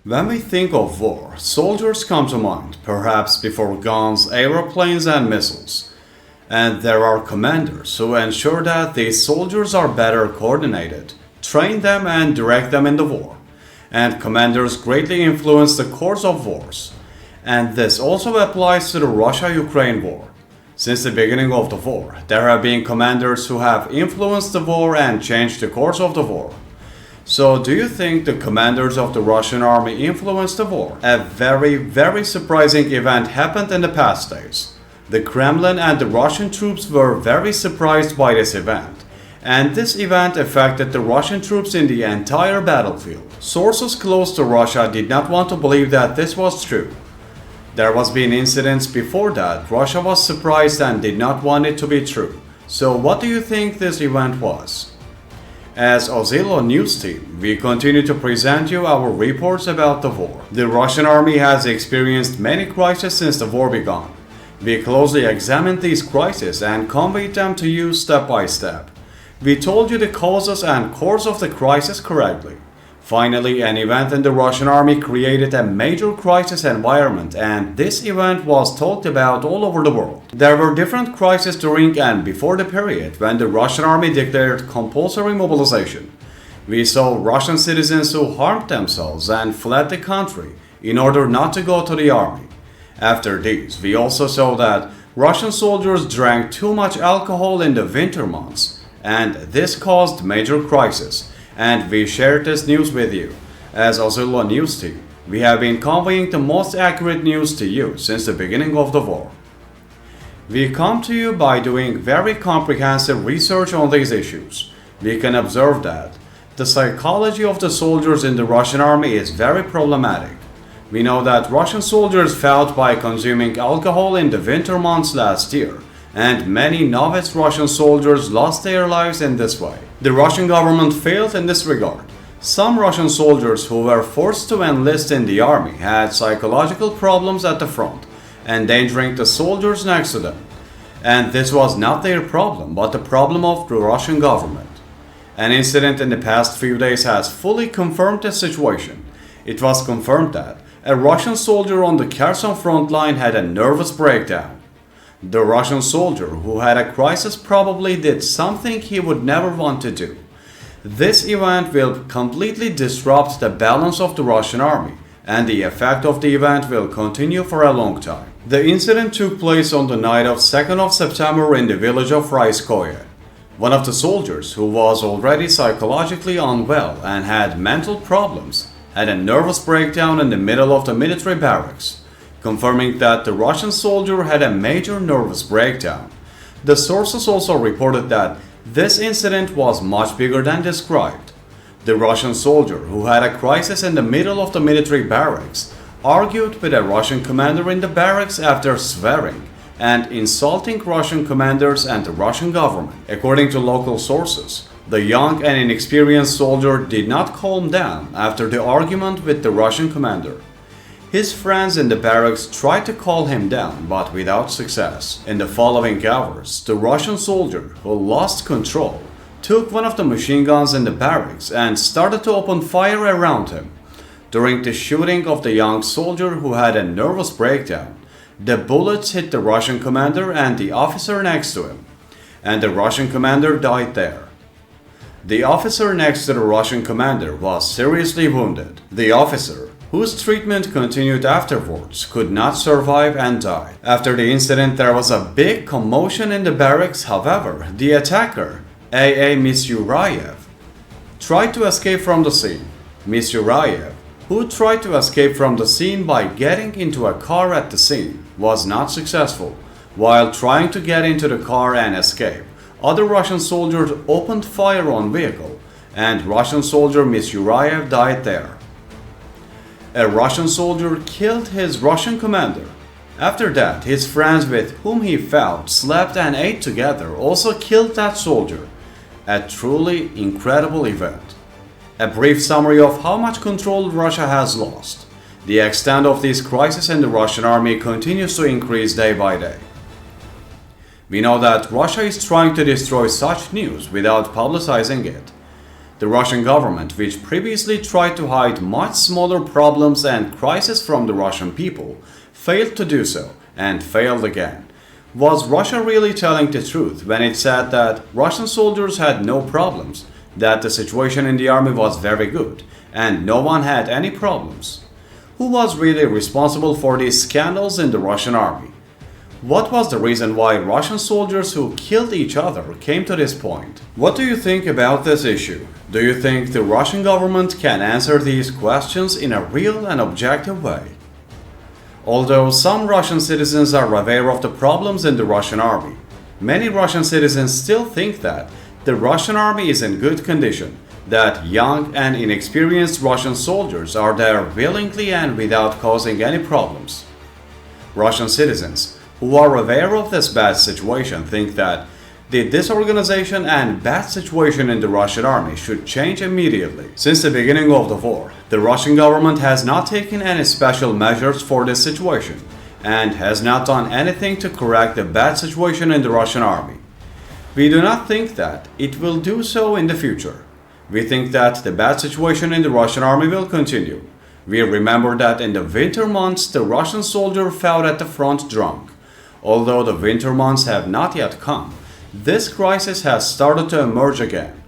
When we think of war, soldiers come to mind, perhaps before guns, aeroplanes, and missiles. And there are commanders who ensure that these soldiers are better coordinated, train them, and direct them in the war. And commanders greatly influence the course of wars. And this also applies to the Russia-Ukraine war. Since the beginning of the war, there have been commanders who have influenced the war and changed the course of the war. So, do you think the commanders of the Russian army influenced the war? A very surprising event happened in the past days. The Kremlin and the Russian troops were very surprised by this event, and this event affected the Russian troops in the entire battlefield. Sources close to Russia did not want to believe that this was true. There was been incidents before that Russia was surprised and did not want it to be true. So what do you think this event was? As Ozillo news team, we continue to present you our reports about the war. The Russian army has experienced many crises since the war began. We closely examined these crises and conveyed them to you step by step. We told you the causes and course of the crisis correctly. Finally, an event in the Russian army created a major crisis environment, and this event was talked about all over the world. There were different crises during and before the period when the Russian army declared compulsory mobilization. We saw Russian citizens who harmed themselves and fled the country in order not to go to the army. After these, we also saw that Russian soldiers drank too much alcohol in the winter months, and this caused major crisis. And we shared this news with you. As Ozillo news team, we have been conveying the most accurate news to you since the beginning of the war. We come to you by doing very comprehensive research on these issues. We can observe that the psychology of the soldiers in the Russian army is very problematic. We know that Russian soldiers fought by consuming alcohol in the winter months last year, and many novice Russian soldiers lost their lives in this way. The Russian government failed in this regard. Some Russian soldiers who were forced to enlist in the army had psychological problems at the front, endangering the soldiers next to them. And this was not their problem, but the problem of the Russian government. An incident in the past few days has fully confirmed this situation. It was confirmed that a Russian soldier on the Kherson front line had a nervous breakdown. The Russian soldier who had a crisis probably did something he would never want to do. This event will completely disrupt the balance of the Russian army, and the effect of the event will continue for a long time. The incident took place on the night of 2nd of September in the village of Raiskoye. One of the soldiers, who was already psychologically unwell and had mental problems, had a nervous breakdown in the middle of the military barracks, confirming that the Russian soldier had a major nervous breakdown. The sources also reported that this incident was much bigger than described. The Russian soldier, who had a crisis in the middle of the military barracks, argued with a Russian commander in the barracks after swearing and insulting Russian commanders and the Russian government. According to local sources, the young and inexperienced soldier did not calm down after the argument with the Russian commander. His friends in the barracks tried to calm him down, but without success. In the following hours, the Russian soldier, who lost control, took one of the machine guns in the barracks and started to open fire around him. During the shooting of the young soldier who had a nervous breakdown, the bullets hit the Russian commander and the officer next to him, and the Russian commander died there. The officer next to the Russian commander was seriously wounded. The officer, whose treatment continued afterwards, could not survive and died. After the incident, there was a big commotion in the barracks. However, the attacker, A.A. Misyurayev, tried to escape from the scene. Misyurayev, who tried to escape from the scene by getting into a car at the scene, was not successful. While trying to get into the car and escape, other Russian soldiers opened fire on vehicle, and Russian soldier Misyurayev died there. A Russian soldier killed his Russian commander. After that, his friends with whom he fought, slept and ate together also killed that soldier. A truly incredible event. A brief summary of how much control Russia has lost. The extent of this crisis in the Russian army continues to increase day by day. We know that Russia is trying to destroy such news without publicizing it. The Russian government, which previously tried to hide much smaller problems and crises from the Russian people, failed to do so and failed again. Was Russia really telling the truth when it said that Russian soldiers had no problems, that the situation in the army was very good, and no one had any problems? Who was really responsible for these scandals in the Russian army? What was the reason why Russian soldiers who killed each other came to this point? What do you think about this issue? Do you think the Russian government can answer these questions in a real and objective way? Although some Russian citizens are aware of the problems in the Russian army, many Russian citizens still think that the Russian army is in good condition, that young and inexperienced Russian soldiers are there willingly and without causing any problems. Russian citizens who are aware of this bad situation think that the disorganization and bad situation in the Russian army should change immediately. Since the beginning of the war, the Russian government has not taken any special measures for this situation and has not done anything to correct the bad situation in the Russian army. We do not think that it will do so in the future. We think that the bad situation in the Russian army will continue. We remember that in the winter months the Russian soldier fought at the front drunk. Although the winter months have not yet come, this crisis has started to emerge again.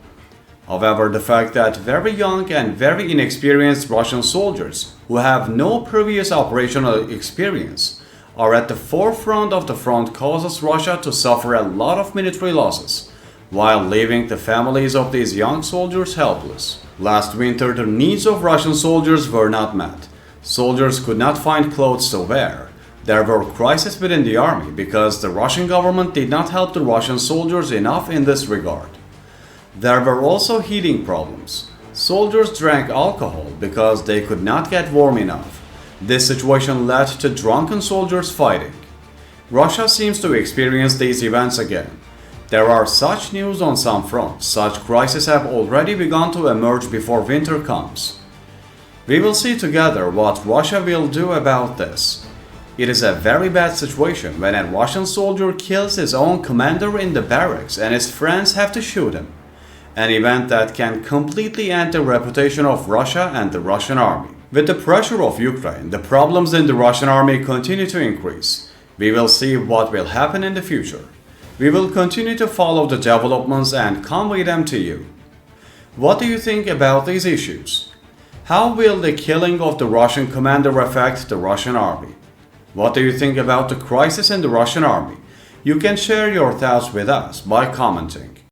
However, the fact that very young and very inexperienced Russian soldiers who have no previous operational experience are at the forefront of the front causes Russia to suffer a lot of military losses, while leaving the families of these young soldiers helpless. Last winter, the needs of Russian soldiers were not met. Soldiers could not find clothes to wear. There were crises within the army because the Russian government did not help the Russian soldiers enough in this regard. There were also heating problems. Soldiers drank alcohol because they could not get warm enough. This situation led to drunken soldiers fighting. Russia seems to experience these events again. There are such news on some fronts. Such crises have already begun to emerge before winter comes. We will see together what Russia will do about this. It is a very bad situation when a Russian soldier kills his own commander in the barracks and his friends have to shoot him. An event that can completely end the reputation of Russia and the Russian army. With the pressure of Ukraine, the problems in the Russian army continue to increase. We will see what will happen in the future. We will continue to follow the developments and convey them to you. What do you think about these issues? How will the killing of the Russian commander affect the Russian army? What do you think about the crisis in the Russian army? You can share your thoughts with us by commenting.